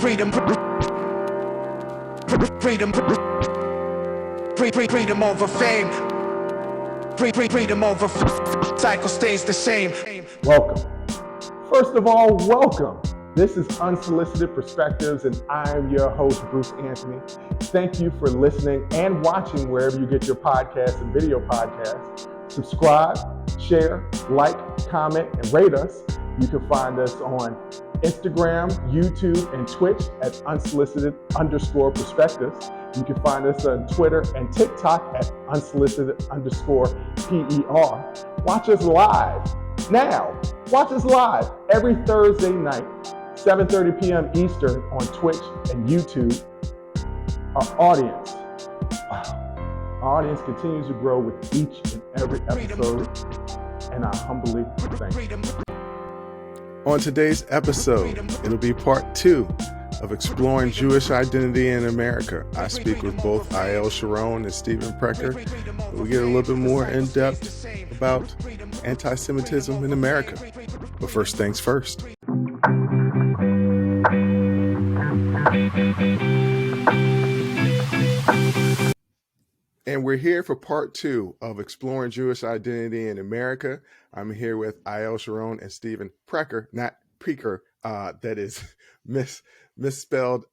freedom over fame. Freedom over cycle stays the same. Welcome. First of all, welcome. This is Unsolicited Perspectives, and I'm your host, Bruce Anthony. Thank you for listening and watching wherever you get your podcasts and video podcasts. Subscribe, share, like, comment, and rate us. You can find us on Instagram, YouTube, and Twitch at unsolicited_perspectives. You can find us on Twitter and TikTok at unsolicited_PER. Watch us live now. Watch us live every Thursday night, 7:30 p.m. Eastern on Twitch and YouTube. Our audience continues to grow with each and every episode, and I humbly thank you. On today's episode, it'll be part 2 of Exploring Jewish Identity in America. I speak with both Ayel Sharon and Stephen Precker. We get a little bit more in depth about anti-Semitism in America. But first things first. And we're here for part 2 of Exploring Jewish Identity in America. I'm here with Ayel Sharon and Stephen Precker, not Precker, that is misspelled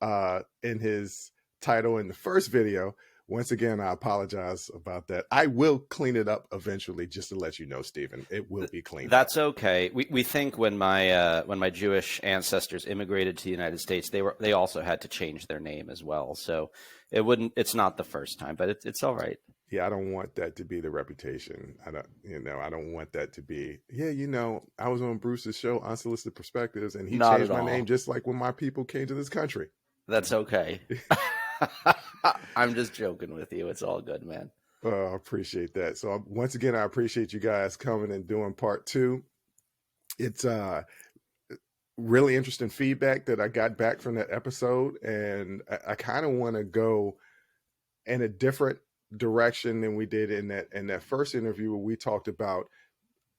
in his title in the first video. Once again, I apologize about that. I will clean it up eventually, just to let you know, Stephen. It will be cleaned That's up. okay. We think when my Jewish ancestors immigrated to the United States, they also had to change their name as well. So it's not the first time, but it's all right. Yeah, I don't want that to be the reputation. I don't want that to be, I was on Bruce's show, Unsolicited Perspectives, and he Not changed at my all. name just like when my people came to this country. That's okay. I'm just joking with you. It's all good, man. I appreciate that. So once again, I appreciate you guys coming and doing part 2. It's really interesting feedback that I got back from that episode, and I kind of want to go in a different direction than we did in that first interview, where we talked about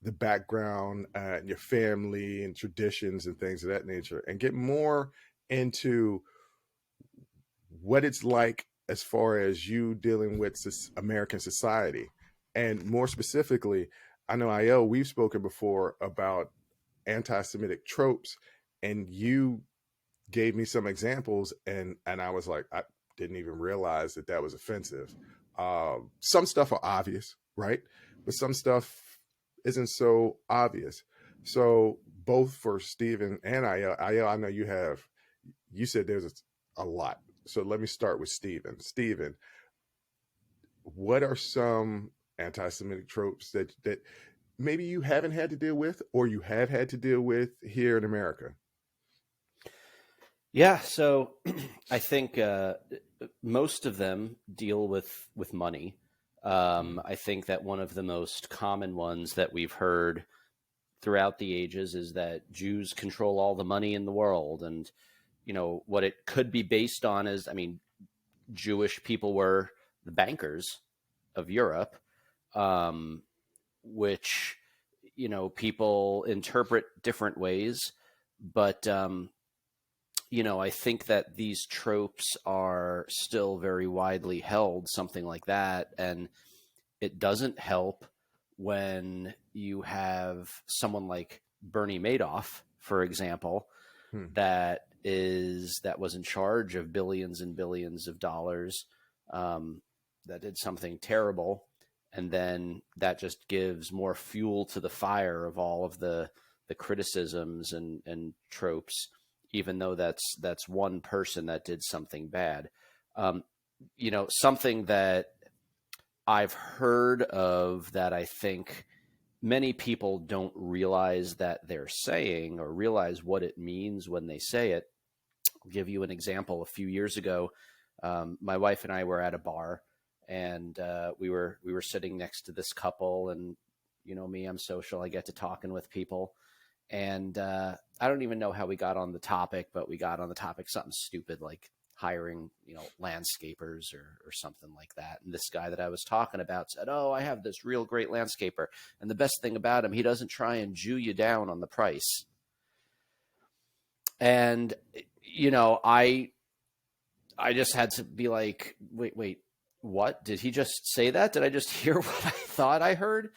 the background and your family and traditions and things of that nature, and get more into what it's like as far as you dealing with American society. And more specifically, I know, Ayel, we've spoken before about anti-Semitic tropes, and you gave me some examples, and I was like, I didn't even realize that was offensive. Some stuff are obvious, right? But some stuff isn't so obvious. So both for Stephen and Ayel, I know you said there's a lot. So let me start with Stephen. Stephen, what are some anti-Semitic tropes that maybe you haven't had to deal with, or you have had to deal with here in America? Yeah, so I think most of them deal with money. I think that one of the most common ones that we've heard throughout the ages is that Jews control all the money in the world. And, what it could be based on is, Jewish people were the bankers of Europe, which, people interpret different ways. But, I think that these tropes are still very widely held, something like that. And it doesn't help when you have someone like Bernie Madoff, for example, that was in charge of billions and billions of dollars, that did something terrible. And then that just gives more fuel to the fire of all of the criticisms and tropes, even though that's one person that did something bad. Something that I've heard of that I think many people don't realize that they're saying, or realize what it means when they say it. I'll give you an example. A few years ago, my wife and I were at a bar, and we were sitting next to this couple, and me, I'm social. I get to talking with people. And I don't even know how we got on the topic, but we got on the topic something stupid like hiring, landscapers or something like that. And this guy that I was talking about said, "Oh, I have this real great landscaper. And the best thing about him, he doesn't try and Jew you down on the price." And, I just had to be like, wait, what? Did he just say that? Did I just hear what I thought I heard?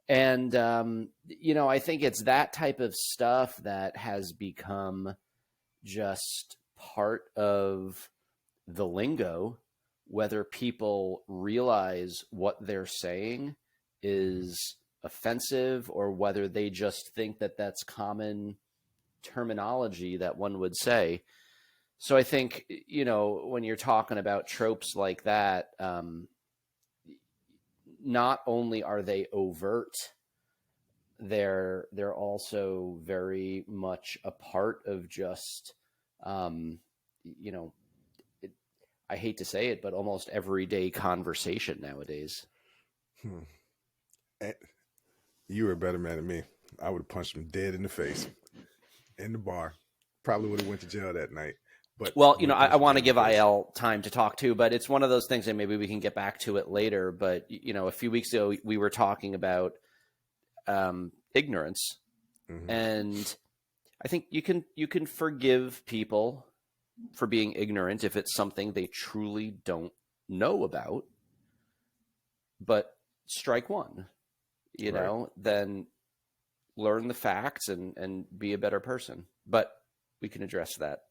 And, I think it's that type of stuff that has become just part of the lingo, whether people realize what they're saying is offensive or whether they just think that that's common terminology that one would say. So I think, when you're talking about tropes like that, not only are they overt, they're also very much a part of just, it, I hate to say it, but almost everyday conversation nowadays. You were a better man than me. I would have punched him dead in the face in the bar. Probably would have went to jail that night. But Well, I want to give IL time to talk too, but it's one of those things, and maybe we can get back to it later. But a few weeks ago we were talking about ignorance, and I think you can forgive people for being ignorant if it's something they truly don't know about. But strike one, then learn the facts and be a better person. But we can address that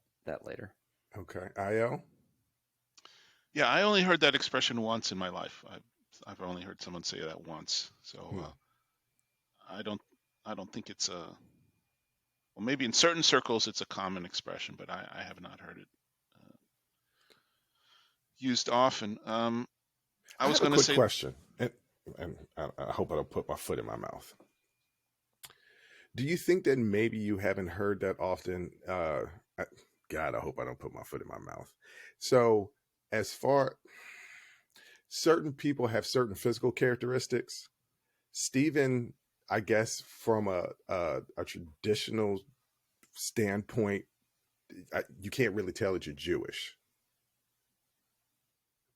later. Okay. IL? Yeah, I only heard that expression once in my life. I've only heard someone say that once. So I don't think it's well, maybe in certain circles it's a common expression, but I have not heard it used often. I was going to say question, and I hope I don't put my foot in my mouth. Do you think that maybe you haven't heard that often? God, I hope I don't put my foot in my mouth. So, as far certain people have certain physical characteristics, Stephen, I guess from a traditional standpoint, you can't really tell that you're Jewish.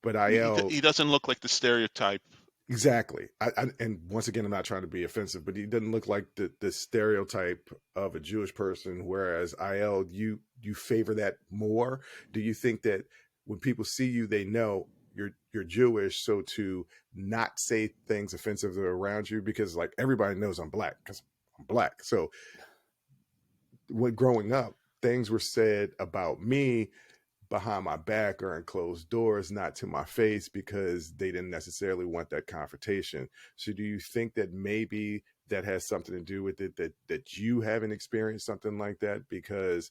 But IL, he doesn't look like the stereotype. Exactly. And once again, I'm not trying to be offensive, but he doesn't look like the stereotype of a Jewish person, whereas IL, you favor that more. Do you think that when people see you, they know you're Jewish, so to not say things offensive around you, because like everybody knows I'm black because I'm black. So when growing up, things were said about me behind my back or in closed doors, not to my face, because they didn't necessarily want that confrontation. So do you think that maybe that has something to do with it, that you haven't experienced something like that? Because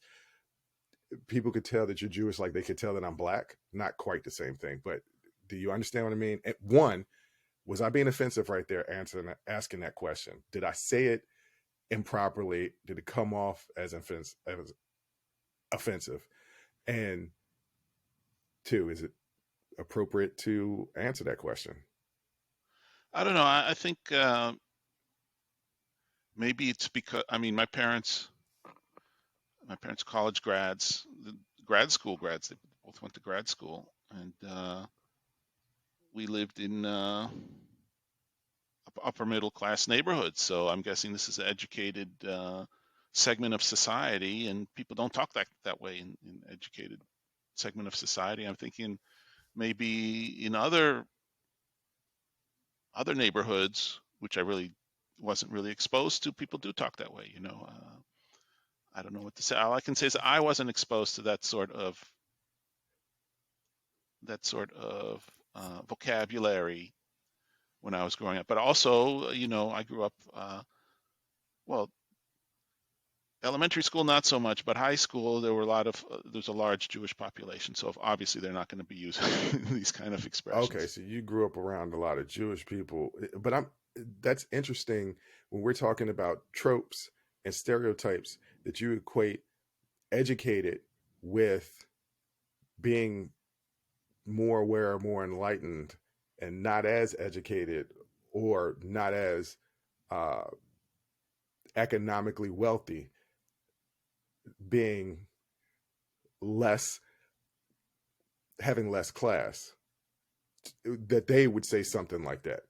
people could tell that you're Jewish like they could tell that I'm black. Not quite the same thing, but do you understand what I mean? And one, was I being offensive right there asking that question? Did I say it improperly? Did it come off as offensive? And two, is it appropriate to answer that question? I don't know. I think maybe it's because my parents college grads, grad school grads. They both went to grad school, and we lived in upper middle class neighborhoods. So I'm guessing this is an educated segment of society, and people don't talk that way in educated segment of society. I'm thinking maybe in other neighborhoods, which I really wasn't really exposed to, people do talk that way. I don't know what to say. All I can say is I wasn't exposed to that sort of vocabulary when I was growing up. But also, I grew up, well, elementary school not so much, but high school there's a large Jewish population. So obviously they're not going to be using these kind of expressions. Okay, so you grew up around a lot of Jewish people, but that's interesting when we're talking about tropes and stereotypes, that you equate educated with being more aware, more enlightened, and not as educated or not as economically wealthy, being having less class, that they would say something like that.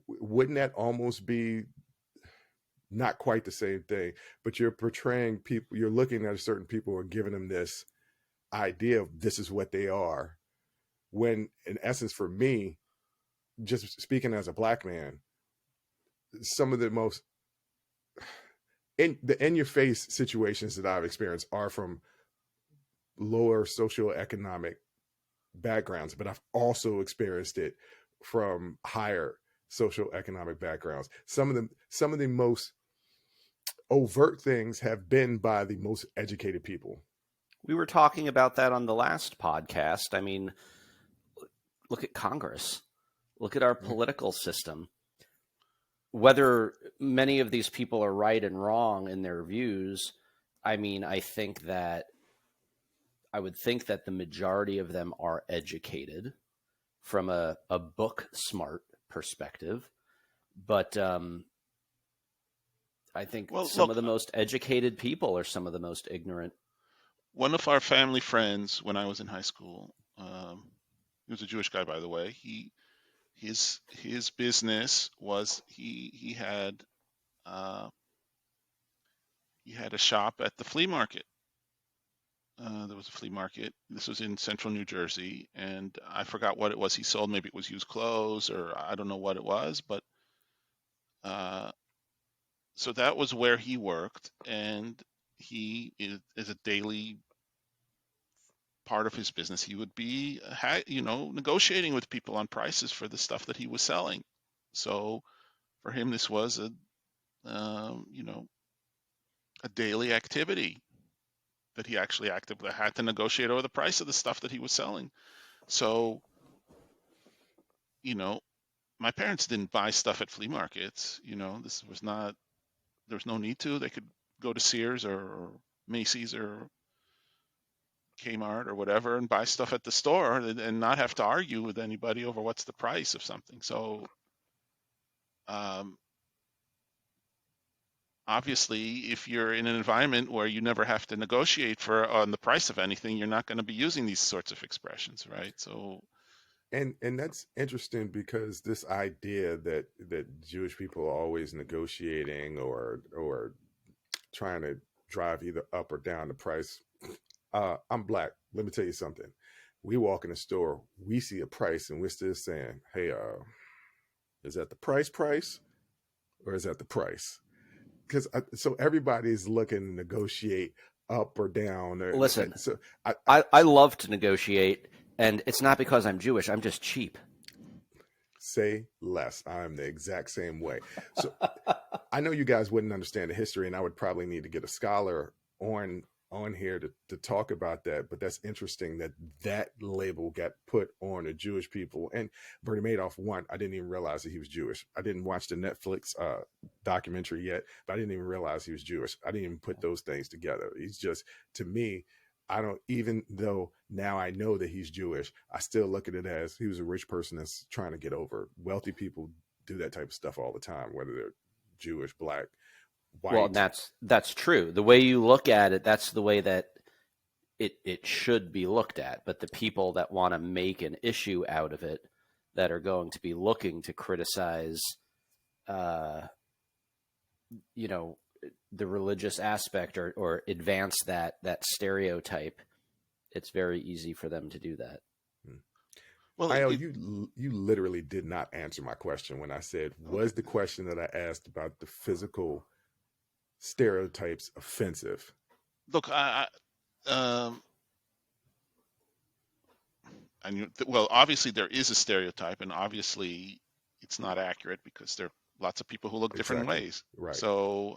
Wouldn't that almost be not quite the same thing, but you're portraying people, you're looking at certain people and giving them this idea of this is what they are. When in essence, for me, just speaking as a Black man, some of the most in your face situations that I've experienced are from lower socioeconomic backgrounds, but I've also experienced it from higher socioeconomic backgrounds. Some of the most overt things have been by the most educated people. We were talking about that on the last podcast. I mean, look at Congress. Look at our political system. Whether many of these people are right and wrong in their views, I mean, I would think that the majority of them are educated from a book smart perspective. But I think some of the most educated people are some of the most ignorant. One of our family friends when I was in high school, he was a Jewish guy, by the way. His business was he had a shop at the flea market. There was a flea market. This was in central New Jersey, and I forgot what it was he sold. Maybe it was used clothes, or I don't know what it was, but so that was where he worked, and he is a daily part of his business. He would be, negotiating with people on prices for the stuff that he was selling. So for him, this was a daily activity that he actually actively had to negotiate over the price of the stuff that he was selling. So, my parents didn't buy stuff at flea markets. This was not, there was no need to. They could go to Sears or Macy's or Kmart or whatever and buy stuff at the store and not have to argue with anybody over what's the price of something. So, obviously, if you're in an environment where you never have to negotiate on the price of anything, you're not going to be using these sorts of expressions, right? So, and that's interesting because this idea that Jewish people are always negotiating or trying to drive either up or down the price. I'm Black. Let me tell you something. We walk in the store, we see a price, and we're still saying, "Hey, is that the price, or is that the price?" Because so everybody's looking to negotiate up or down. Listen, so I love to negotiate, and it's not because I'm Jewish. I'm just cheap. Say less. I'm the exact same way. So I know you guys wouldn't understand the history, and I would probably need to get a scholar on here to talk about that. But that's interesting that label got put on the Jewish people. And Bernie Madoff, I didn't even realize that he was Jewish. I didn't watch the Netflix documentary yet, but I didn't even realize he was Jewish. I didn't even put those things together. He's just, to me, even though now I know that he's Jewish, I still look at it as he was a rich person that's trying to get over. Wealthy people do that type of stuff all the time, whether they're Jewish, Black, white. Well, that's true. The way you look at it, that's the way that it should be looked at. But the people that want to make an issue out of it, that are going to be looking to criticize, the religious aspect or advance that stereotype, it's very easy for them to do that. Well, you literally did not answer my question when I said, was the question that I asked about the physical stereotypes offensive? look, well, obviously there is a stereotype, and obviously it's not accurate because there are lots of people who look different ways. Right. So,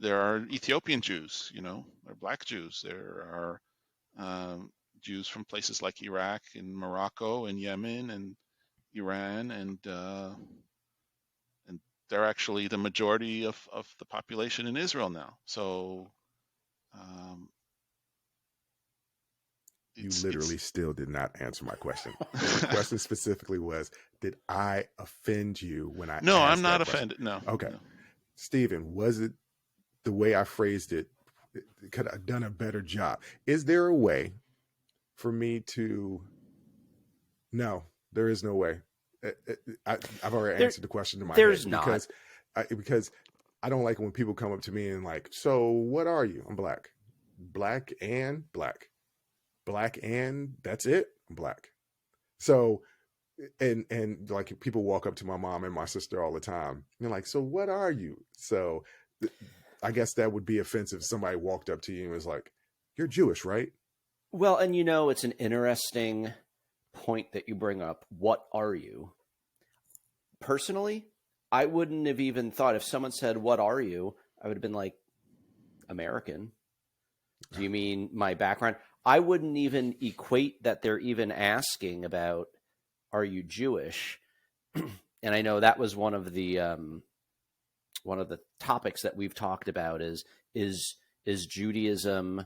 there are Ethiopian Jews, or Black Jews. There are Jews from places like Iraq and Morocco and Yemen and Iran, and they're actually the majority of the population in Israel now. So, you literally still did not answer my question. The question specifically was, did I offend you when I No, asked I'm not that question? offended. No. Okay. No. Stephen, was it the way I phrased it? Could I have done a better job? Is there a way for me to... No, there is no way. I've already answered the question to my There's head not. because Because I don't like when people come up to me and like, so what are you? I'm black. Black and black. Black and that's it. I'm black. So and like people walk up to my mom and my sister all the time. And they're like, so what are you? So I guess that would be offensive if somebody walked up to you and was like, you're Jewish, right? Well, and it's an interesting point that you bring up. What are you? Personally, I wouldn't have even thought, if someone said, what are you? I would have been like, American. Do you mean my background? I wouldn't even equate that they're even asking about, are you Jewish? And I know that was one of the topics that we've talked about is Judaism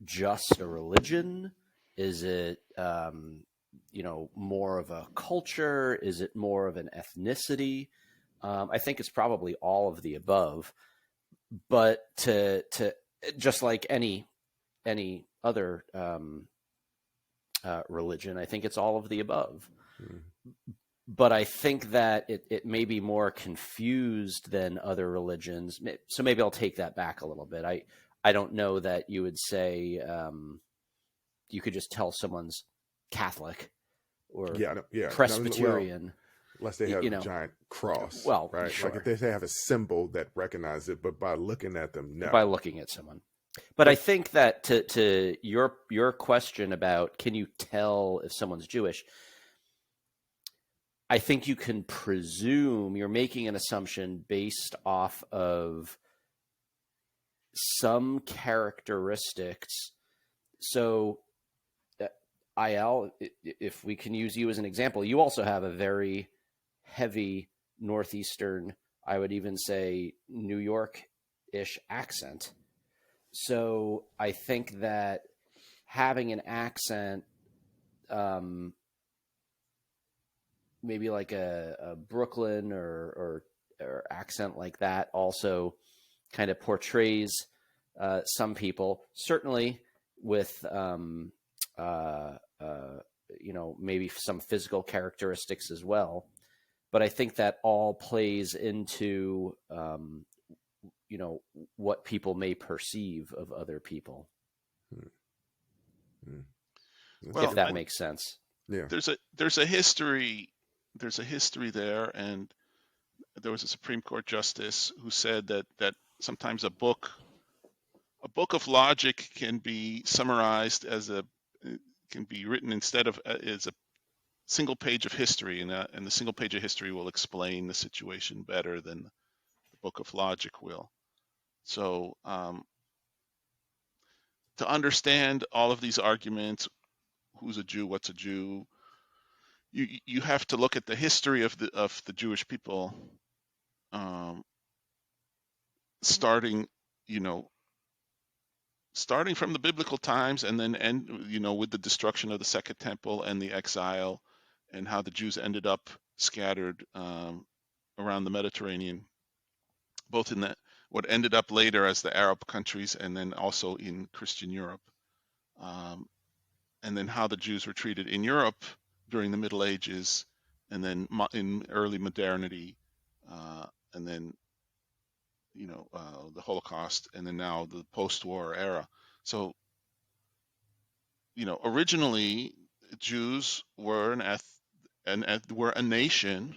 just a religion? Is it more of a culture? Is it more of an ethnicity? I think it's probably all of the above. But to just like any other religion, I think it's all of the above. But I think that it may be more confused than other religions. So maybe I'll take that back a little bit. I don't know that you would say you could just tell someone's Catholic or Presbyterian. Well, unless they have a giant cross. Well, right? Sure. Like if they have a symbol that recognizes it, but by looking at them, no. By looking at someone. But I think that to your question about can you tell if someone's Jewish, I think you can presume you're making an assumption based off of some characteristics. So, IL, if we can use you as an example, you also have a very heavy Northeastern, I would even say New York-ish accent. So I think that having an accent, maybe like a Brooklyn or accent like that, also kind of portrays some people, certainly with maybe some physical characteristics as well. But I think that all plays into what people may perceive of other people. Well, if that makes sense. Yeah. There's a history there, and there was a Supreme Court justice who said that sometimes a book of logic can be summarized can be written instead of as a single page of history, and the single page of history will explain the situation better than the book of logic will. So to understand all of these arguments, who's a Jew, what's a Jew, you have to look at the history of the Jewish people, starting from the biblical times, and then with the destruction of the Second Temple and the exile, and how the Jews ended up scattered around the Mediterranean, both in what ended up later as the Arab countries, and then also in Christian Europe, and then how the Jews were treated in Europe during the Middle Ages, and then in early modernity, and then the Holocaust, and then now the post-war era. So originally Jews were were a nation.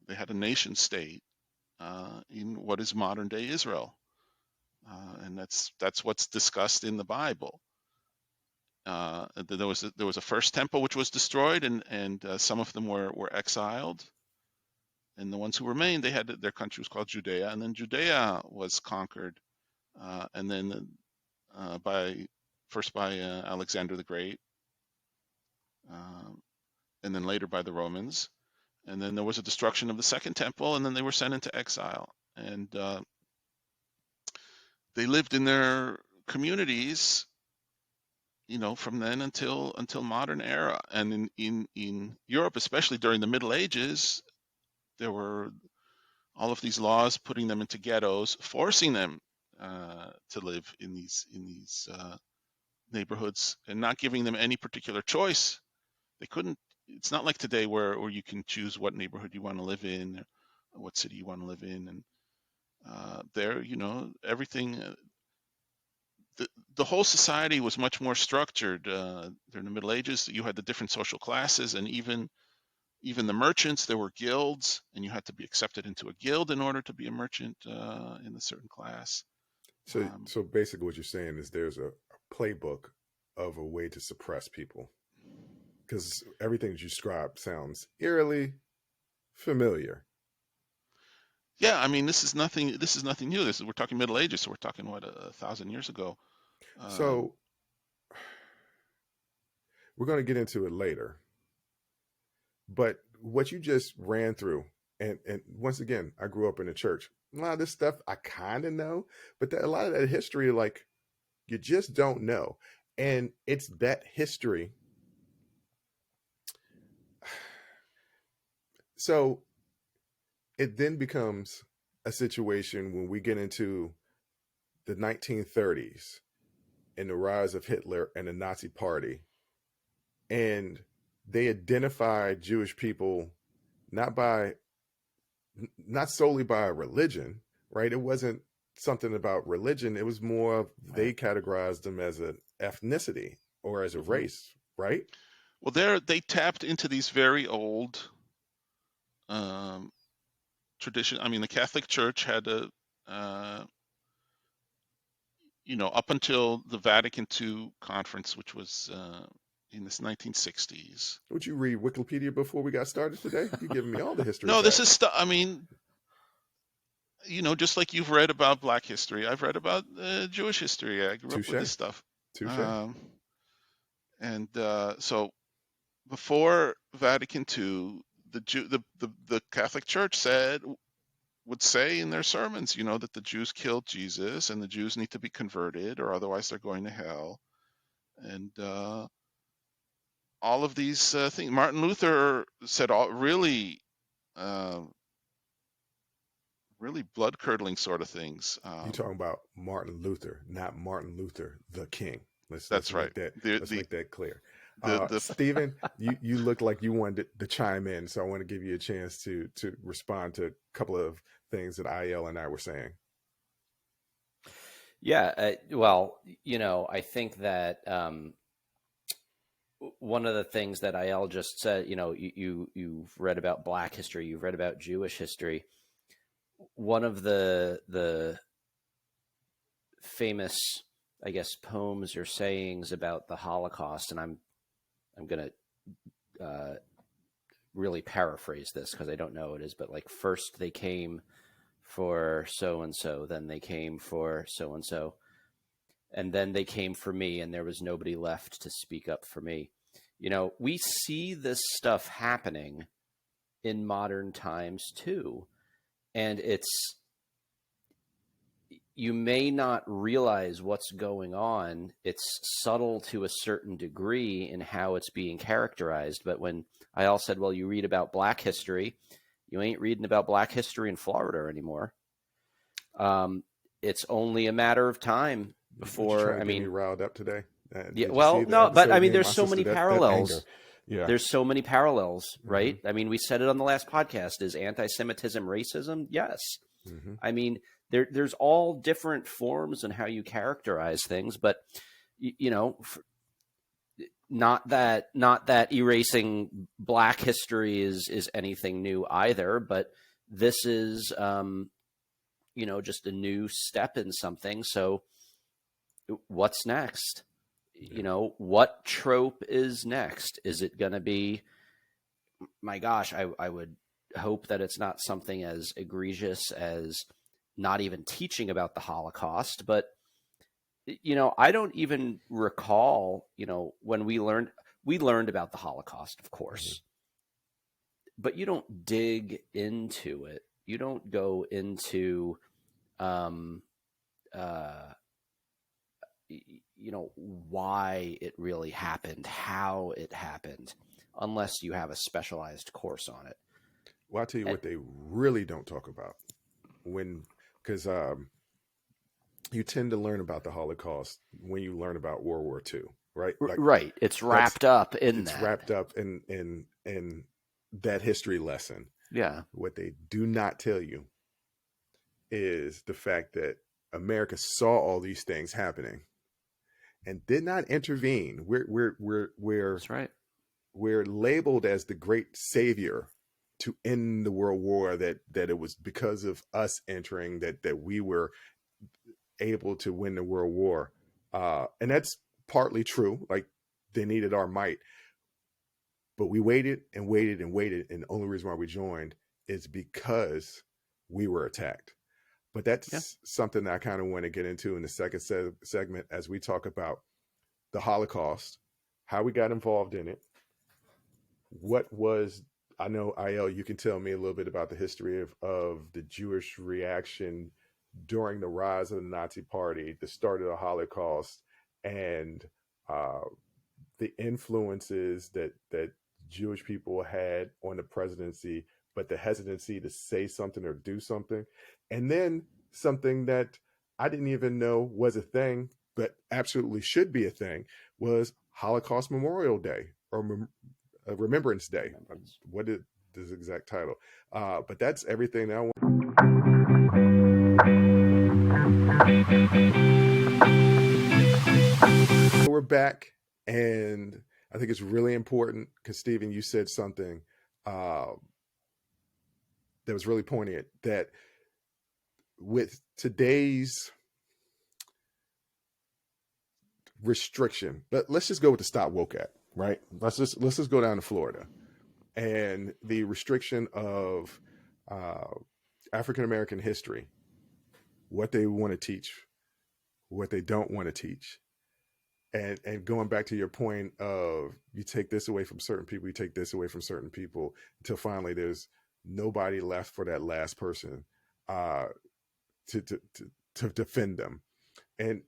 They had a nation state in what is modern day Israel, and that's what's discussed in the Bible. There was a first temple which was destroyed, and some of them were exiled, and the ones who remained, their country was called Judea, and then Judea was conquered, and then first by Alexander the Great, and then later by the Romans, and then there was a destruction of the Second Temple, and then they were sent into exile, and they lived in their communities, from then until modern era. And in Europe, especially during the Middle Ages, there were all of these laws putting them into ghettos, forcing them to live in these neighborhoods, and not giving them any particular choice. They couldn't. It's not like today where you can choose what neighborhood you want to live in, what city you want to live in, and there, everything. The whole society was much more structured during the Middle Ages. You had the different social classes, and even the merchants. There were guilds, and you had to be accepted into a guild in order to be a merchant in a certain class. So basically, what you're saying is there's a playbook of a way to suppress people, because everything that you described sounds eerily familiar. Yeah, I mean, this is nothing. This is nothing new. We're talking Middle Ages, so we're talking what 1,000 years ago. So we're going to get into it later, but what you just ran through, and once again, I grew up in the church. A lot of this stuff I kind of know, but a lot of that history, like, you just don't know, and it's that history. So it then becomes a situation when we get into the 1930s and the rise of Hitler and the Nazi Party, and they identified Jewish people not solely by religion, right? It wasn't something about religion. It was more of, they categorized them as an ethnicity or as a race, right? Well, they tapped into these very old tradition. I mean, the Catholic Church had up until the Vatican II conference, which was in this 1960s. Would you read Wikipedia before we got started today? You're giving me all the history. No, this is stuff. I mean, just like you've read about Black history, I've read about Jewish history. I grew up with this stuff. And so before Vatican II, the Catholic Church would say in their sermons, that the Jews killed Jesus and the Jews need to be converted or otherwise they're going to hell. And all of these things. Martin Luther said really blood-curdling sort of things. You're talking about Martin Luther, not Martin Luther the King. That's right. Let's make that clear. Stephen, you look like you wanted to chime in, so I want to give you a chance to respond to a couple of things that IL and I were saying. Yeah, well, I think that one of the things that IL just said, you've read about Black history, you've read about Jewish history. One of the famous, I guess, poems or sayings about the Holocaust, and I'm going to really paraphrase this because I don't know what it is, but like, first they came for so-and-so, then they came for so-and-so, and then they came for me, and there was nobody left to speak up for me. We see this stuff happening in modern times too. And you may not realize what's going on. It's subtle to a certain degree in how it's being characterized. But when IL said, well, you read about Black history, you ain't reading about Black history in Florida anymore. It's only a matter of time before, get me riled up today. Yeah, well, no, but I mean, there's so many parallels. Yeah. There's so many parallels, right? I mean, we said it on the last podcast. Is anti-Semitism racism? Yes. I mean, there's all different forms in how you characterize things, but not that erasing Black history is anything new either, but this is just a new step in something. So what's next? What trope is next? Is it going to be, my gosh, I would hope that it's not something as egregious as not even teaching about the Holocaust, but, I don't even recall, when we learned about the Holocaust, of course, but you don't dig into it. You don't go into, why it really happened, how it happened, unless you have a specialized course on it. Well, I'll tell you what they really don't talk about because you tend to learn about the Holocaust when you learn about World War II, right? Right. It's wrapped up in that. It's wrapped up in that history lesson. Yeah. What they do not tell you is the fact that America saw all these things happening and did not intervene. That's right. We're labeled as the great savior to end the world war, that it was because of us entering that we were able to win the world war. And that's partly true. Like, they needed our might, but we waited and waited and waited. And the only reason why we joined is because we were attacked. But that's Yeah. something that I kind of want to get into in the second segment as we talk about the Holocaust, how we got involved in it. What was, I know, IL, you can tell me a little bit about the history of the Jewish reaction during the rise of the Nazi Party, the start of the Holocaust, and uh, the influences that Jewish people had on the presidency, but the hesitancy to say something or do something. And then something that I didn't even know was a thing, but absolutely should be a thing, was Holocaust Memorial Day, or Remembrance Day. Remembrance. What is this exact title? But that's everything that I want. We're back, and I think it's really important because, Stephen, you said something that was really poignant, that with today's restriction, but let's just go with the Stop Woke Act, right? Let's just go down to Florida, and the restriction of African American history, what they want to teach, what they don't want to teach. And going back to your point of, you take this away from certain people, you take this away from certain people, until finally there's nobody left for that last person to defend them. And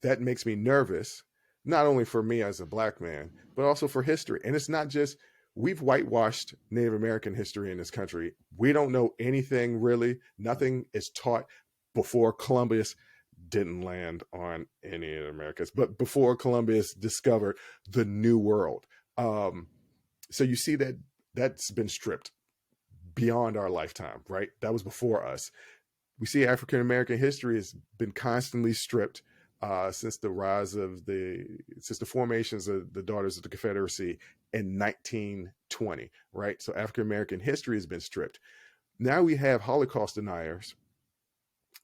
that makes me nervous, not only for me as a Black man, but also for history. And it's not just, we've whitewashed Native American history in this country. We don't know anything really. Nothing is taught. Before Columbus didn't land on any of the Americas, but before Columbus discovered the New World. So you see that that's been stripped beyond our lifetime, right? That was before us. We see African American history has been constantly stripped since the formations of the Daughters of the Confederacy in 1920, right? So African American history has been stripped. Now we have Holocaust deniers,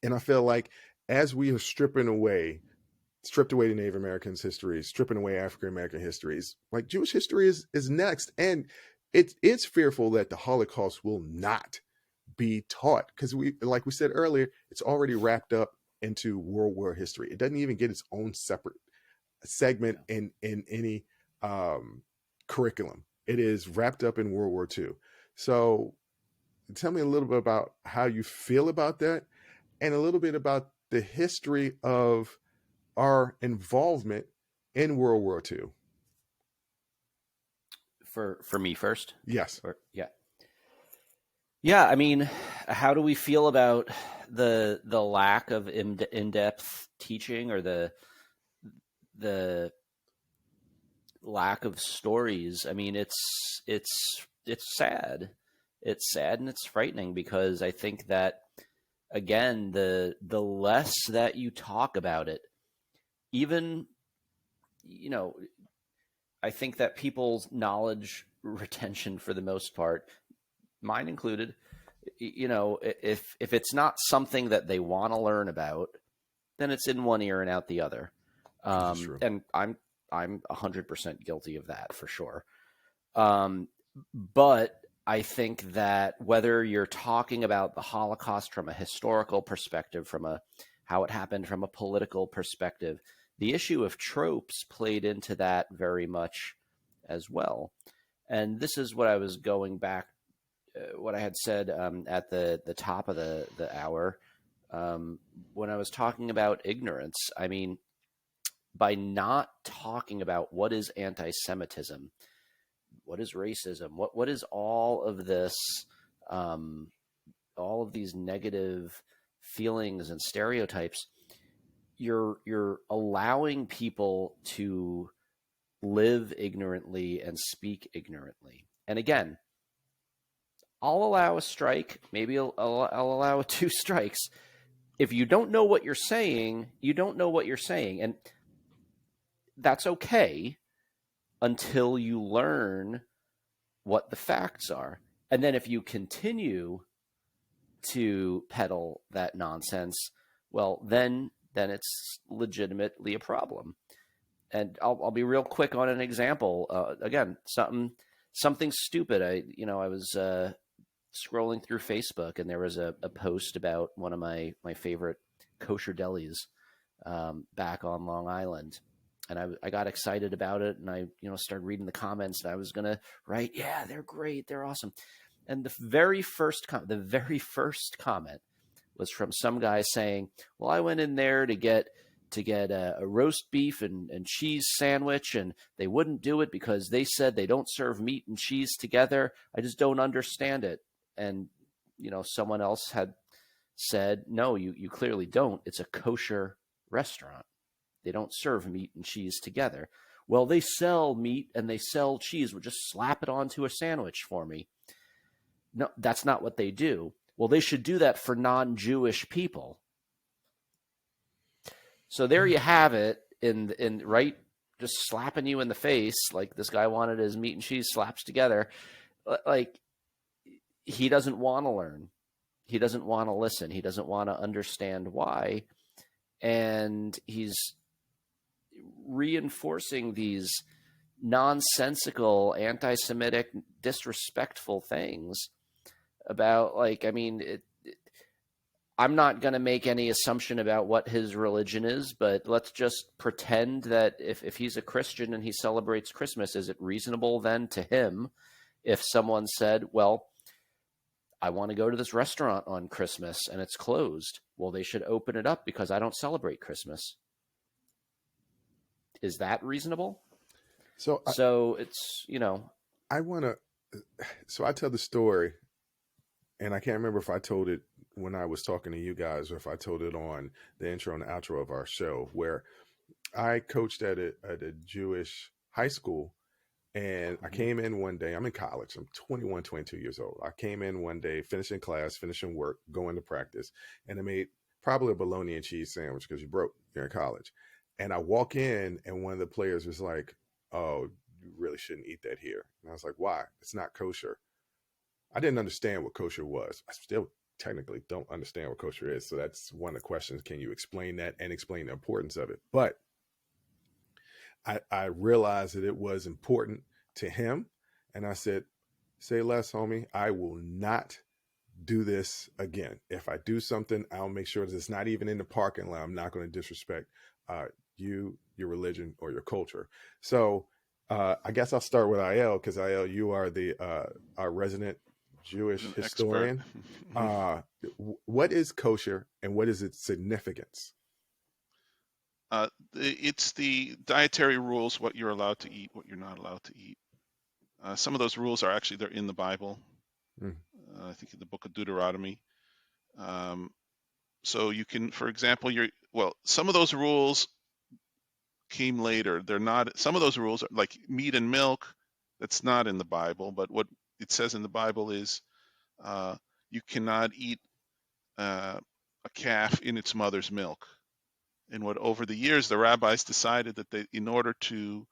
and I feel like as we are stripped away the Native Americans' histories, stripping away African American histories, like Jewish history is next, and it's fearful that the Holocaust will not be taught, because like we said earlier, it's already wrapped up into World War history. It doesn't even get its own separate segment in any curriculum. It is wrapped up in World War II. So tell me a little bit about how you feel about that, and a little bit about the history of our involvement in World War II. For me first? Yes. Yeah. I mean, how do we feel about the lack of in-depth teaching, or the lack of stories? I mean, it's sad. It's sad and it's frightening, because I think that, again, the less that you talk about it, even, I think that people's knowledge retention, for the most part, mine included, if it's not something that they want to learn about, then it's in one ear and out the other. And I'm 100% guilty of that, for sure. But I think that whether you're talking about the Holocaust from a historical perspective, from how it happened from a political perspective, the issue of tropes played into that very much as well. And this is what I was going back, what I had said at the top of the hour, when I was talking about ignorance. I mean, by not talking about what is anti-Semitism, what is racism, what is all of this, all of these negative feelings and stereotypes, you're allowing people to live ignorantly and speak ignorantly. And again, I'll allow a strike. Maybe I'll allow 2 strikes. If you don't know what you're saying, you don't know what you're saying. And that's okay until you learn what the facts are. And then if you continue to peddle that nonsense, well, then it's legitimately a problem. And I'll be real quick on an example. Again, something stupid. I was scrolling through Facebook, and there was a post about one of my favorite kosher delis back on Long Island. And I got excited about it, and I started reading the comments, and I was going to write, yeah, they're great, they're awesome. And the very first comment was from some guy saying, well, I went in there to get a roast beef and cheese sandwich, and they wouldn't do it because they said they don't serve meat and cheese together. I just don't understand it. And someone else had said, no, you clearly don't. It's a kosher restaurant. They don't serve meat and cheese together. Well, they sell meat and they sell cheese. Well, just slap it onto a sandwich for me. No, that's not what they do. Well, they should do that for non-Jewish people. So there you have it, in right, just slapping you in the face, like this guy wanted his meat and cheese slaps together. Like, he doesn't want to learn. He doesn't want to listen. He doesn't want to understand why. And he's reinforcing these nonsensical, anti-Semitic, disrespectful things about, like, I mean, I'm not going to make any assumption about what his religion is, but let's just pretend that if he's a Christian and he celebrates Christmas, is it reasonable then to him if someone said, well, I want to go to this restaurant on Christmas and it's closed? Well, they should open it up because I don't celebrate Christmas. Is that reasonable? So it's, I want to, so I tell the story, and I can't remember if I told it when I was talking to you guys or if I told it on the intro and outro of our show, where I coached at a Jewish high school. And I came in one day, I'm in college, I'm 21, 22 years old. I came in one day, finishing class, finishing work, going to practice, and I made probably a bologna and cheese sandwich because you're in college. And I walk in and one of the players was like, oh, you really shouldn't eat that here. And I was like, why? It's not kosher. I didn't understand what kosher was. I still technically don't understand what kosher is. So that's one of the questions. Can you explain that and explain the importance of it? But I realized that it was important to him. And I said, say less, homie. I will not do this again. If I do something, I'll make sure that it's not even in the parking lot. I'm not going to disrespect you, your religion, or your culture. So I guess I'll start with IL, because IL, you are our resident Jewish historian. What is kosher and what is its significance? It's the dietary rules, what you're allowed to eat, what you're not allowed to eat. Some of those rules they're in the Bible. I think in the book of Deuteronomy. So you can, for example, some of those rules came later. They're not, some of those rules are like meat and milk. That's not in the Bible, but what it says in the Bible is you cannot eat a calf in its mother's milk. And over the years, the rabbis decided that in order to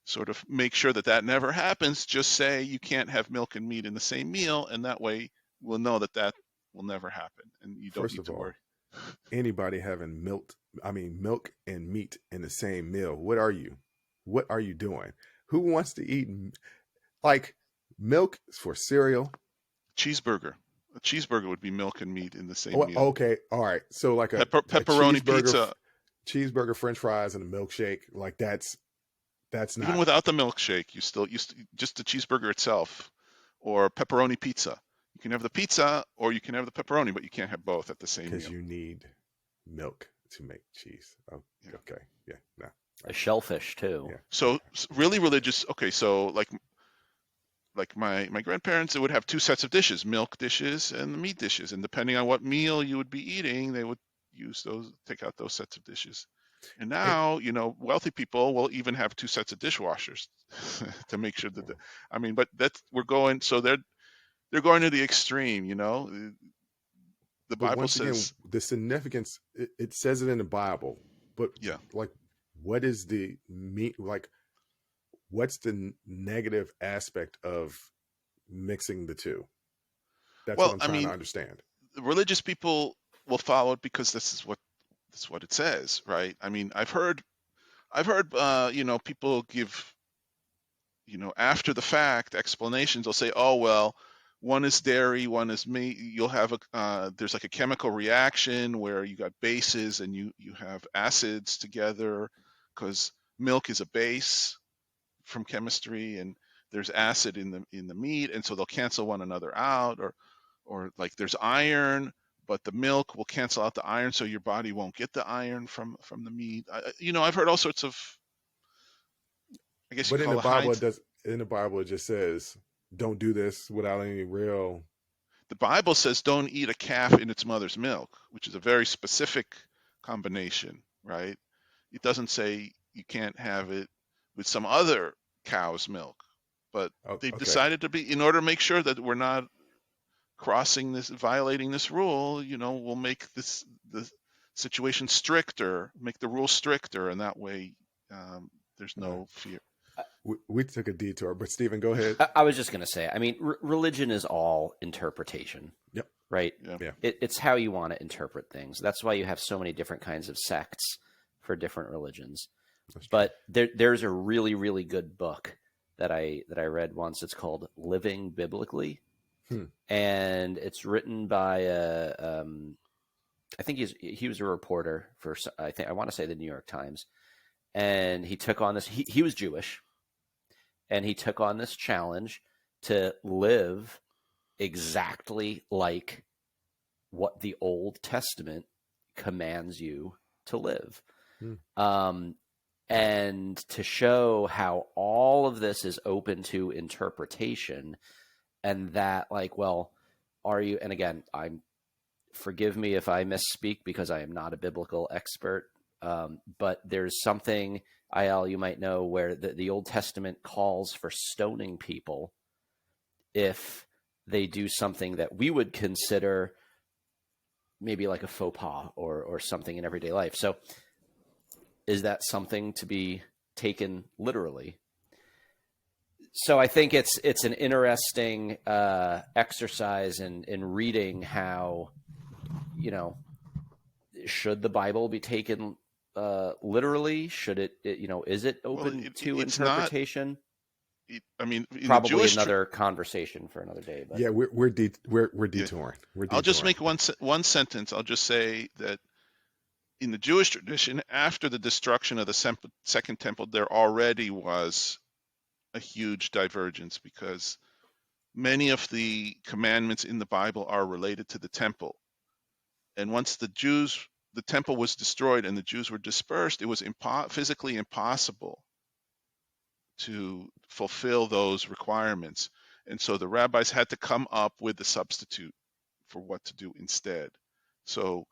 sort of make sure that never happens, just say you can't have milk and meat in the same meal, and that way we'll know that will never happen, and you don't need to worry. Anybody having milk and meat in the same meal, what are you doing? Who wants to eat like milk for cereal? Cheeseburger. A cheeseburger would be milk and meat in the same meal. Okay, all right. So like a pepperoni pizza. Cheeseburger, French fries, and a milkshake, like that's not. Even without the milkshake, you still just the cheeseburger itself, or pepperoni pizza. You can have the pizza or you can have the pepperoni, but you can't have both at the same meal. Because you need milk to make cheese. Oh, yeah. Okay, yeah, no. A shellfish too. Yeah. So really religious. Okay, so like my grandparents, they would have 2 sets of dishes: milk dishes and the meat dishes, and depending on what meal you would be eating, they would take out those sets of dishes. And now, wealthy people will even have 2 sets of dishwashers to make sure that but we're going, so they're going to the extreme. The But Bible once again, says, the significance, it says it in the Bible, but yeah. like, what is the like, what's the negative aspect of mixing the two? That's what Well, I'm I trying to mean, understand. religious people will follow it because this is what it says, right? I mean, I've heard people give after the fact explanations. They'll say, oh well, one is dairy, one is meat. You'll have there's like a chemical reaction where you got bases and you have acids together, because milk is a base from chemistry, and there's acid in the meat, and so they'll cancel one another out. Or like there's iron, but the milk will cancel out the iron, so your body won't get the iron from the meat. I've heard all sorts of, I guess you But in the call it Bible, Heinz. it just says, don't do this without any real. The Bible says don't eat a calf in its mother's milk, which is a very specific combination, right? It doesn't say you can't have it with some other cow's milk, but Oh, they've okay. decided to be, in order to make sure that we're not violating this rule, we'll make the situation stricter, make the rule stricter, and that way there's Uh, no fear. we took a detour, but Stephen, go ahead. I was just going to say, I mean, religion is all interpretation, Yep. right? Yeah. Yeah. It's how you want to interpret things. That's why you have so many different kinds of sects for different religions. That's true. But there's a really, really good book that I read once. It's called Living Biblically, and it's written by I think he was a reporter for, I want to say, the New York Times, and he took on this. He was Jewish, and he took on this challenge to live exactly like what the Old Testament commands you to live. And to show how all of this is open to interpretation, and that, like, well, are you, and again, forgive me if I misspeak because I am not a biblical expert, but there's something, IL, you might know, where the Old Testament calls for stoning people if they do something that we would consider maybe like a faux pas or something in everyday life. So is that something to be taken literally? So I think it's an interesting exercise in reading how, should the Bible be taken literally? Should it, is it Well, open to it's not. interpretation? I mean, in the Probably Jewish another conversation for another day. But Yeah, we're yeah, detouring. We're I'll just detouring. make one sentence. I'll just say that in the Jewish tradition, after the destruction of the Second Temple, there already was a huge divergence, because many of the commandments in the Bible are related to the temple. And once the temple was destroyed and the Jews were dispersed, it was physically impossible to fulfill those requirements. And so the rabbis had to come up with a substitute for what to do instead. So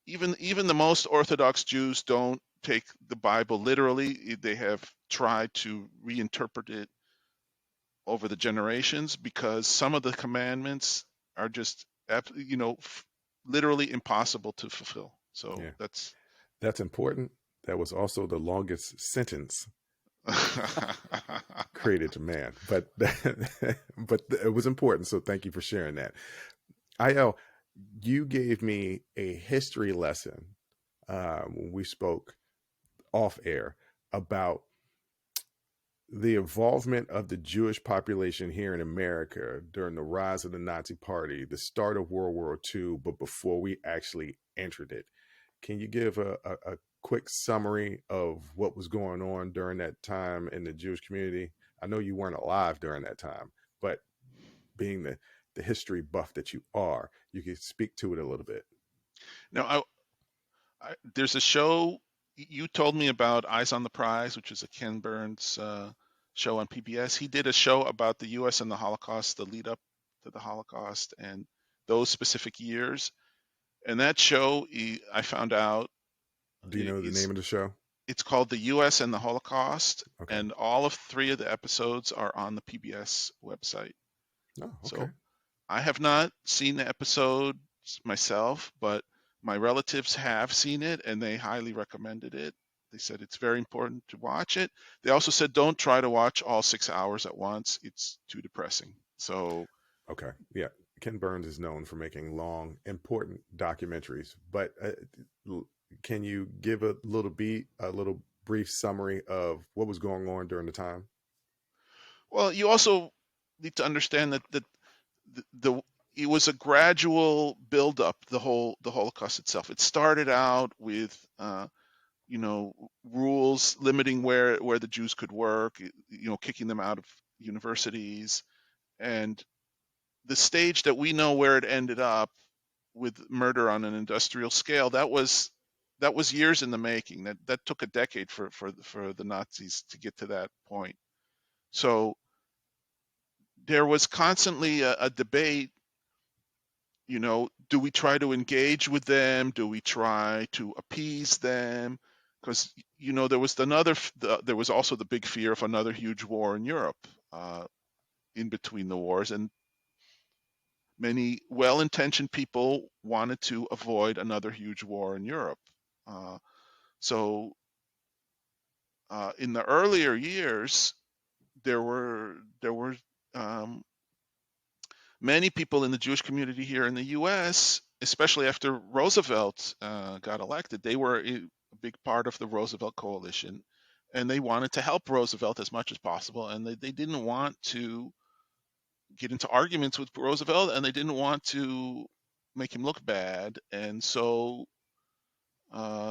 even the most Orthodox Jews don't take the Bible literally. They have tried to reinterpret it over the generations, because some of the commandments are just literally impossible to fulfill. So Yeah, that's that's important. That was also the longest sentence created to man, but but it was important. So thank you for sharing that. Il, you gave me a history lesson when we spoke off air about the involvement of the Jewish population here in America during the rise of the Nazi Party, the start of World War II, but before we actually entered it. Can you give a quick summary of what was going on during that time in the Jewish community? I know you weren't alive during that time, but being the history buff that you are, you can speak to it a little bit. now. There's a show you told me about, Eyes on the Prize, which is a Ken Burns show on PBS. He did a show about the U.S. and the Holocaust, the lead up to the Holocaust, and those specific years. And that show, I found out, Do you know the name of the show? it's called The U.S. and the Holocaust, Okay. and all of 3 of the episodes are on the PBS website. Oh, okay. So I have not seen the episode myself, but my relatives have seen it and they highly recommended it. They said it's very important to watch it. They also said don't try to watch all 6 hours at once. It's too depressing. So Okay. Yeah. Ken Burns is known for making long, important documentaries, but can you give a little brief summary of what was going on during the time? well, you also need to understand that the it was a gradual buildup. The Holocaust itself. It started out with rules limiting where the Jews could work, kicking them out of universities, and the stage that we know where it ended up with murder on an industrial scale. That was years in the making. That took a decade for the Nazis to get to that point. So there was constantly a debate. Do we try to engage with them? Do we try to appease them? Because there was also the big fear of another huge war in Europe in between the wars, and many well-intentioned people wanted to avoid another huge war in Europe. Uh, so in the earlier years, there were um, many people in the Jewish community here in the U.S., especially after Roosevelt got elected. They were a big part of the Roosevelt coalition, and they wanted to help Roosevelt as much as possible. And they didn't want to get into arguments with Roosevelt, and they didn't want to make him look bad. And so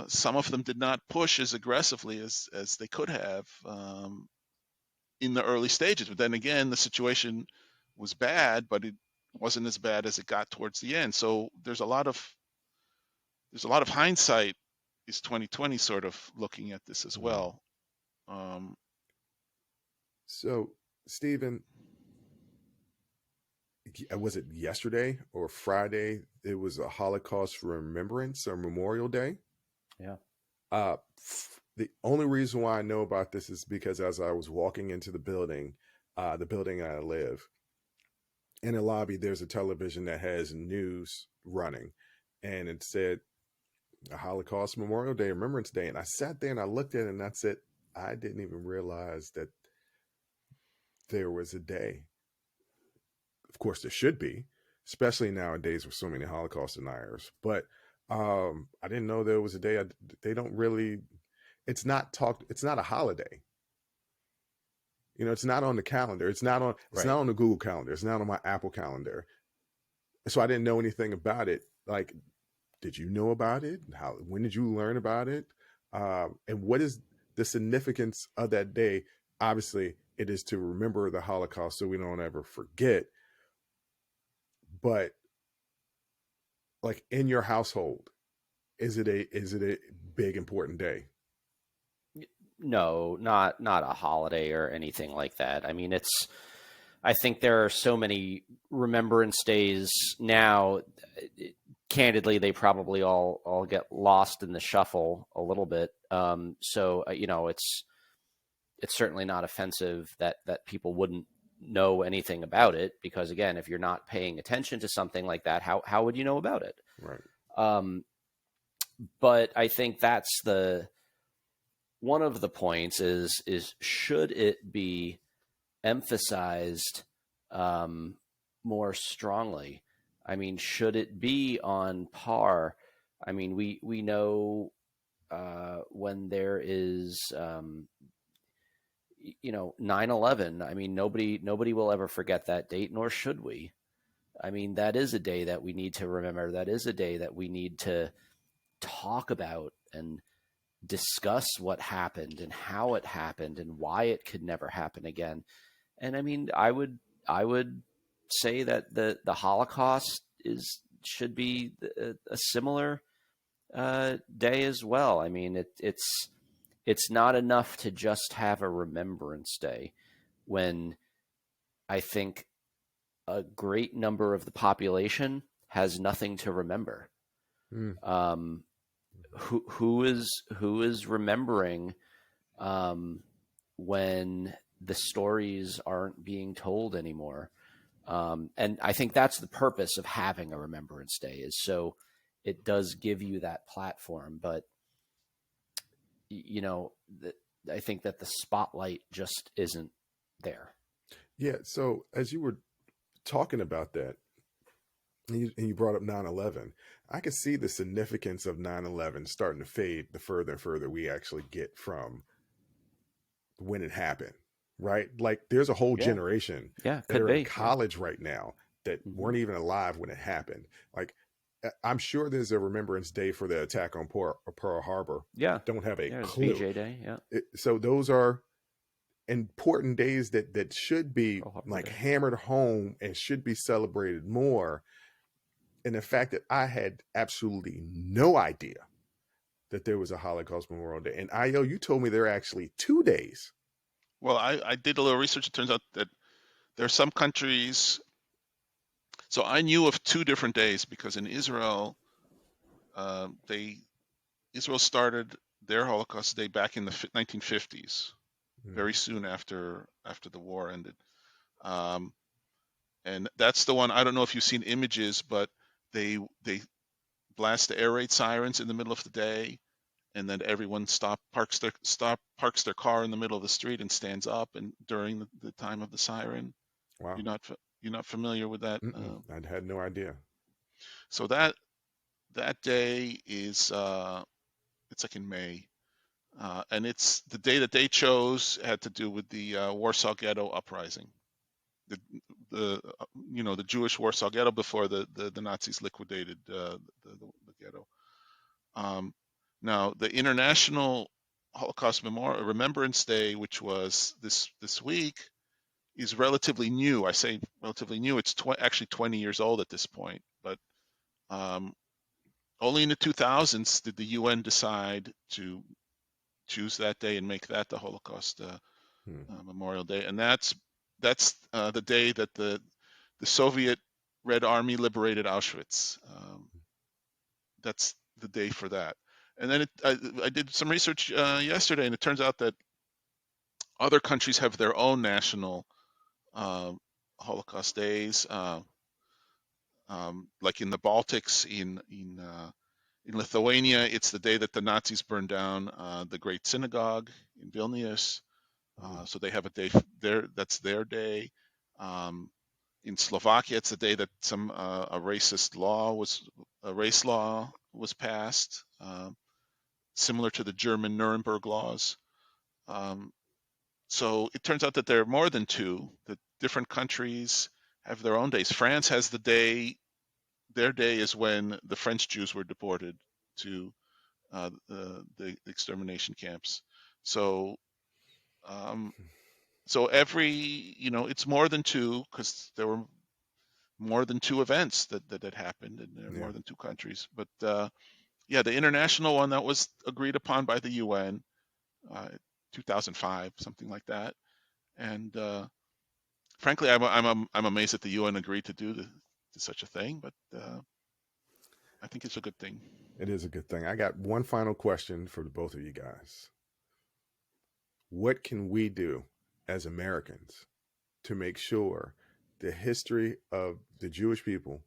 some of them did not push as aggressively as they could have in the early stages. But then again, the situation was bad, but it wasn't as bad as it got towards the end. So there's a lot of hindsight is 2020 sort of looking at this as Mm. well. Um, So, Stephen, was it yesterday or Friday? It was a Holocaust Remembrance or Memorial Day. Yeah. The only reason why I know about this is because as I was walking into the building I live, in the lobby, there's a television that has news running, and it said a Holocaust Memorial Day, Remembrance Day. And I sat there and I looked at it and I said, I didn't even realize that there was a day. Of course, there should be, especially nowadays with so many Holocaust deniers. But I didn't know there was a day. They don't really. It's not talked. It's not a holiday. It's not on the calendar. It's not on. It's Right. not on the Google calendar. It's not on my Apple calendar. So I didn't know anything about it. Like, did you know about it? How? When did you learn about it? And what is the significance of that day? Obviously, it is to remember the Holocaust so we don't ever forget. But like in your household, is it a big important day? No, not a holiday or anything like that. I mean, I think there are so many remembrance days now. Candidly, they probably all get lost in the shuffle a little bit. So it's certainly not offensive that people wouldn't know anything about it, because again, if you're not paying attention to something like that, how would you know about it? Right. Um, but I think that's one of the points is should it be emphasized more strongly? I mean, should it be on par? I mean, we know when there is 9/11. I mean, nobody will ever forget that date, nor should we. I mean, that is a day that we need to remember. That is a day that we need to talk about and discuss what happened and how it happened and why it could never happen again. And I mean, I would say that the Holocaust should be a similar day as well. I mean, it's not enough to just have a Remembrance Day when I think a great number of the population has nothing to remember. Mm. Um, who is remembering when the stories aren't being told anymore? And I think that's the purpose of having a Remembrance Day, is so it does give you that platform. But, I think that the spotlight just isn't there. Yeah. So as you were talking about that, and you brought up 9/11, I could see the significance of 9/11 starting to fade the further and further we actually get from when it happened, right? Like there's a whole Yeah. generation Yeah, that could are in be. Yeah. college right now that Mm-hmm. weren't even alive when it happened. Like I'm sure there's a Remembrance Day for the attack on Pearl Harbor. Yeah. Don't have a Yeah, it's clue. VJ Day. Yeah. So those are important days that should be Pearl Harbor like Day. hammered home and should be celebrated more. And the fact that I had absolutely no idea that there was a Holocaust Memorial Day. And Io, you told me there are actually 2 days. Well, I did a little research. It turns out that there are some countries. So I knew of 2 different days because in Israel, they Israel started their Holocaust Day back in the 1950s, Mm. very soon after the war ended. Um, and that's the one. I don't know if you've seen images, but they blast the air raid sirens in the middle of the day, and then everyone parks their car in the middle of the street and stands up and during the time of the siren. Wow. You're not familiar with that. I had no idea. So that day is it's like in May, and it's the day that they chose had to do with the Warsaw Ghetto uprising. The the Jewish Warsaw Ghetto before the Nazis liquidated the ghetto. Um, Now the International Holocaust Memorial Remembrance Day, which was this week, is relatively new. I say relatively new. It's actually 20 years old at this point, but um, only in the 2000s did the UN decide to choose that day and make that the Holocaust Hmm. Memorial Day, and that's the day that the Soviet Red Army liberated Auschwitz. That's the day for that. And then I did some research yesterday, and it turns out that other countries have their own national uh, Holocaust days. Like in the Baltics, in Lithuania, it's the day that the Nazis burned down the Great Synagogue in Vilnius. Mm. So they have a day there. That's their day. Um, in Slovakia, it's the day that a race law was passed, similar to the German Nuremberg laws. Um, so it turns out that there are more than two. That different countries have their own days. France has the day. Their day is when the French Jews were deported to the extermination camps. So um, so it's more than two because there were more than two events that had happened, and there are Yeah. more than two countries. But yeah, the international one that was agreed upon by the UN, uh, 2005, something like that. And frankly, I'm amazed that the UN agreed to to such a thing, but I think it's a good thing. It is a good thing. I got one final question for the both of you guys. What can we do as Americans to make sure the history of the Jewish people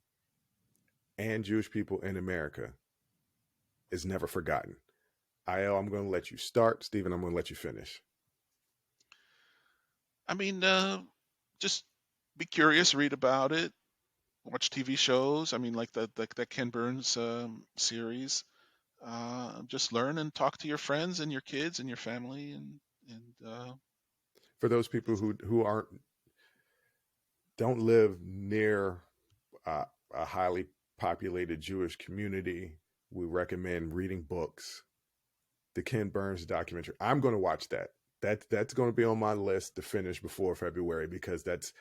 and Jewish people in America is never forgotten? Io, I'm going to let you start. Stephen, I'm going to let you finish. I mean, just be curious, read about it, watch TV shows. I mean, like that Ken Burns series. Just learn and talk to your friends and your kids and your family, and For those people who aren't don't live near uh, a highly populated Jewish community, we recommend reading books. The Ken Burns documentary. I'm going to watch that. That's going to be on my list to finish before February because that's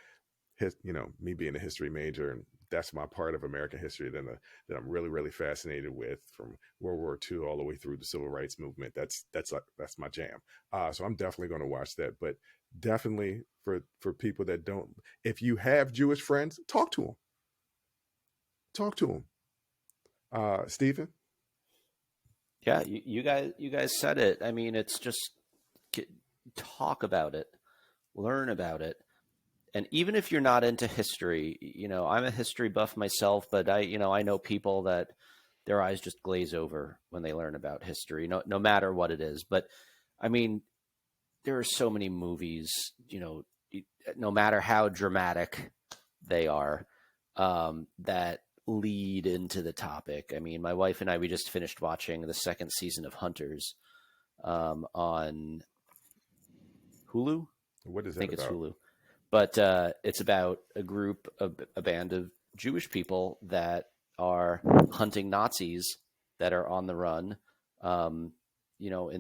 me being a history major, and that's my part of American history that I'm really really fascinated with, from World War II all the way through the Civil Rights Movement. That's my jam. So I'm definitely going to watch that. But definitely for people that don't, if you have Jewish friends, talk to them. Talk to them. Stephen. Yeah, you guys said it. I mean, it's just talk about it, learn about it, And even if you're not into history, I'm a history buff myself, but I know people that their eyes just glaze over when they learn about history, no matter what it is. But I mean, there are so many movies, no matter how dramatic they are, that lead into the topic. I mean, my wife and I, we just finished watching the second season of Hunters on Hulu. What is I that think it's about? Hulu. But it's about a band of Jewish people that are hunting Nazis that are on the run. In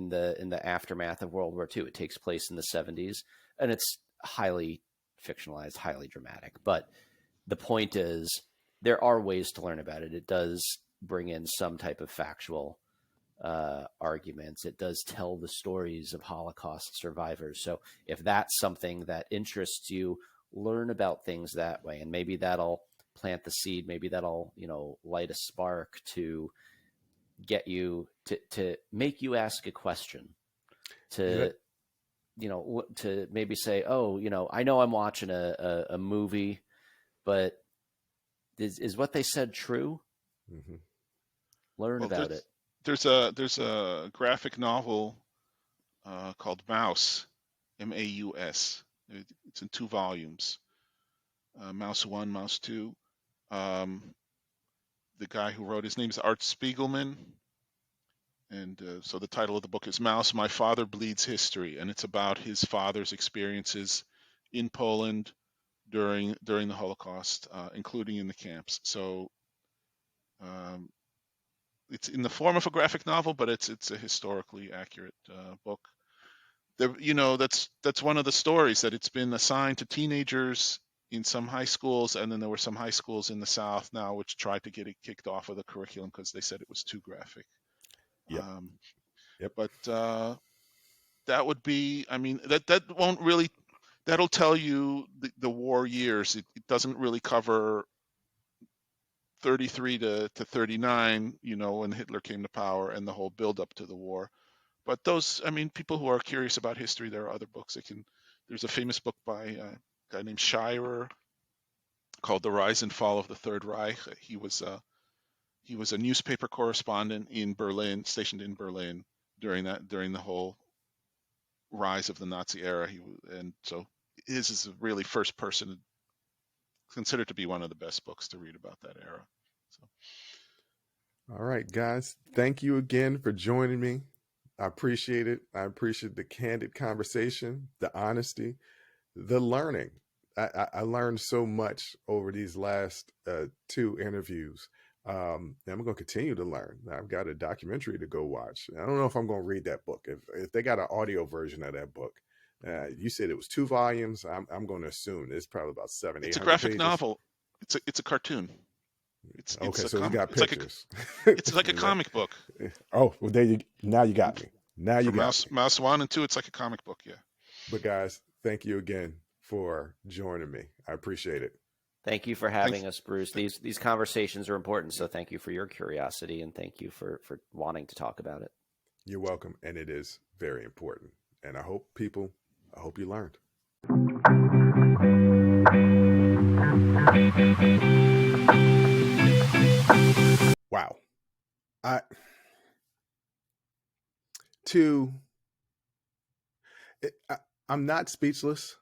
the aftermath of World War II, it takes place in the 70s, and it's highly fictionalized, highly dramatic. But the point is, there are ways to learn about it. It does bring in some type of factual arguments. It does tell the stories of Holocaust survivors. So if that's something that interests you, learn about things that way, and maybe that'll plant the seed. Maybe that'll light a spark to get you to make you ask a question. Yeah, To maybe say, oh, I know I'm watching a movie, but is what they said true? mm-hmm. Learn Well, about it. there's a graphic novel called Mouse, Maus. It's in 2 volumes. Mouse 1, Mouse 2. Um, the guy who wrote, his name is Art Spiegelman, and so the title of the book is Mouse: My Father Bleeds History, and it's about his father's experiences in Poland during the Holocaust, including in the camps. So um, it's in the form of a graphic novel, but it's a historically accurate book. That's one of the stories, that it's been assigned to teenagers in some high schools, and then there were some high schools in the South now which tried to get it kicked off of the curriculum because they said it was too graphic. Yep. Um, Yep. but that would be, I mean, that won't really, that'll tell you the war years. It doesn't really cover 33 to 39, when Hitler came to power and the whole build up to the war. But those, I mean, people who are curious about history, there are other books that can. There's a famous book by a guy named Shirer called "The Rise and Fall of the Third Reich." He was a newspaper correspondent in Berlin, stationed in Berlin during the whole rise of the Nazi era. And so his is a really first person, considered to be one of the best books to read about that era. So All right, guys. Thank you again for joining me. I appreciate it. I appreciate the candid conversation, the honesty, the learning. I learned so much over these last 2 interviews. And I'm going to continue to learn. I've got a documentary to go watch. I don't know if I'm going to read that book. If they got an audio version of that book, you said it was 2 volumes. I'm going to assume it's probably about 700, it's a 800 graphic pages. novel. It's a cartoon. Okay, so it's got It's like a pictures. it's like a comic book. Oh, well, now you got me. Now you For got me. Mouse 1 and 2, it's like a comic book. Yeah. But guys, thank you again for joining me. I appreciate it. Thank you for Thanks. having us, Bruce. These conversations are important, so thank you for your curiosity, and thank you for wanting to talk about it. You're welcome, and it is very important. And I hope you learned. Wow. I'm not speechless,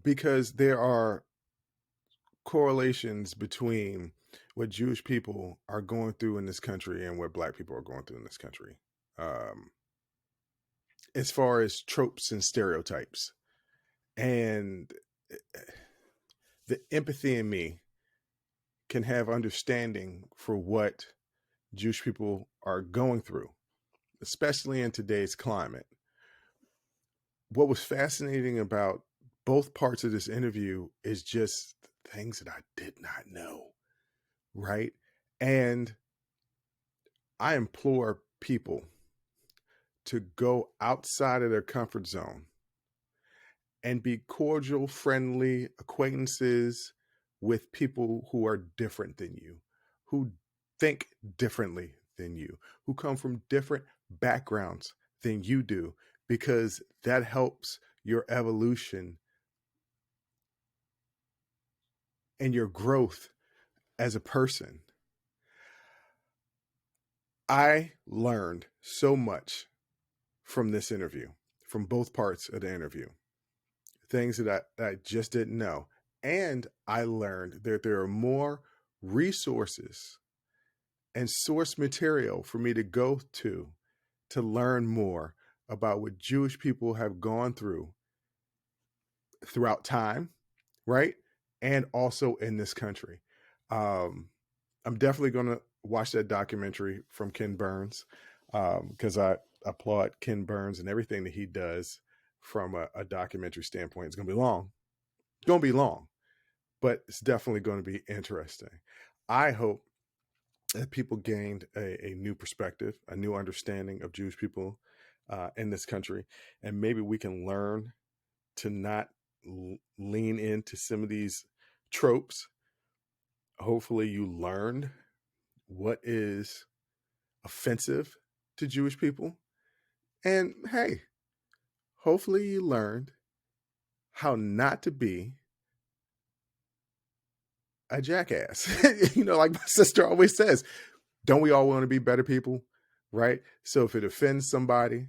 because there are correlations between what Jewish people are going through in this country and what Black people are going through in this country. As far as tropes and stereotypes, and the empathy in me can have understanding for what Jewish people are going through, especially in today's climate. What was fascinating about both parts of this interview is just things that I did not know, right? And I implore people to go outside of their comfort zone and be cordial, friendly acquaintances with people who are different than you, who think differently than you, who come from different backgrounds than you do, because that helps your evolution and your growth as a person. I learned so much from this interview, from both parts of the interview, things that I just didn't know. And I learned that there are more resources and source material for me to go to learn more about what Jewish people have gone through throughout time, right? And also in this country. I'm definitely going to watch that documentary from Ken Burns, because I applaud Ken Burns and everything that he does from a documentary standpoint. It's going to be long. It's going to be long, but it's definitely going to be interesting. I hope that people gained a new perspective, a new understanding of Jewish people in this country. And maybe we can learn to not lean into some of these tropes. Hopefully you learned what is offensive to Jewish people. And hey, hopefully you learned how not to be a jackass. Like my sister always says, don't we all want to be better people? Right? So if it offends somebody,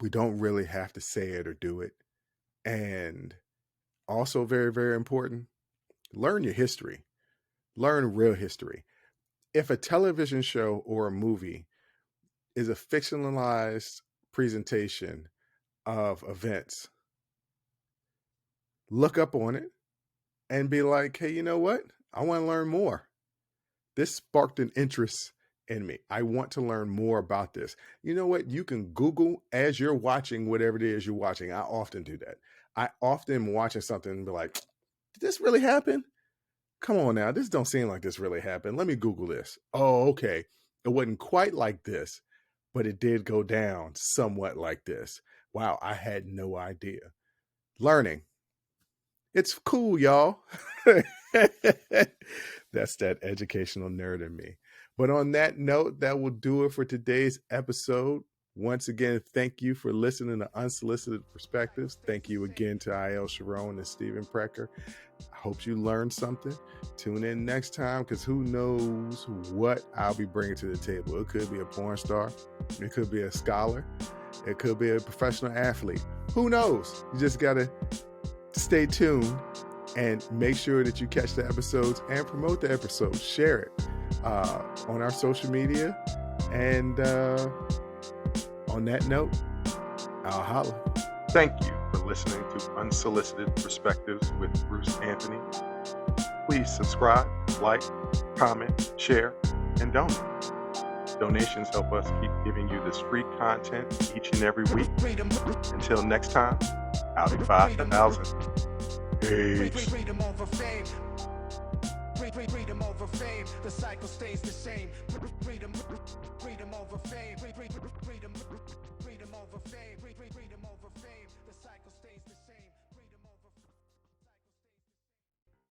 we don't really have to say it or do it. And also very, very important, learn your history. Learn real history. If a television show or a movie is a fictionalized presentation of events, look up on it and be like, hey, you know what? I want to learn more. This sparked an interest in me. I want to learn more about this. You know what? You can Google as you're watching whatever it is you're watching. I often do that. I often am watching something and be like, did this really happen? Come on now. This don't seem like this really happened. Let me Google this. Oh, okay. It wasn't quite like this, but it did go down somewhat like this. Wow. I had no idea. Learning. It's cool, y'all. That's that educational nerd in me. But on that note, that will do it for today's episode. Once again, thank you for listening to Unsolicited Perspectives. Thank you again to I.L. Sharon and Stephen Precker. I hope you learned something. Tune in next time, because who knows what I'll be bringing to the table. It could be a porn star. It could be a scholar. It could be a professional athlete. Who knows? You just got to stay tuned and make sure that you catch the episodes and promote the episodes. Share it on our social media. And on that note, I'll holla. Thank you for listening to Unsolicited Perspectives with Bruce Anthony. Please subscribe, like, comment, share, and donate. Donations help us keep giving you this free content each and every week. Until next time, out of 5,000. Peace. Freedom over fame. Freedom over fame. The cycle stays the same. Freedom over fame. Freedom.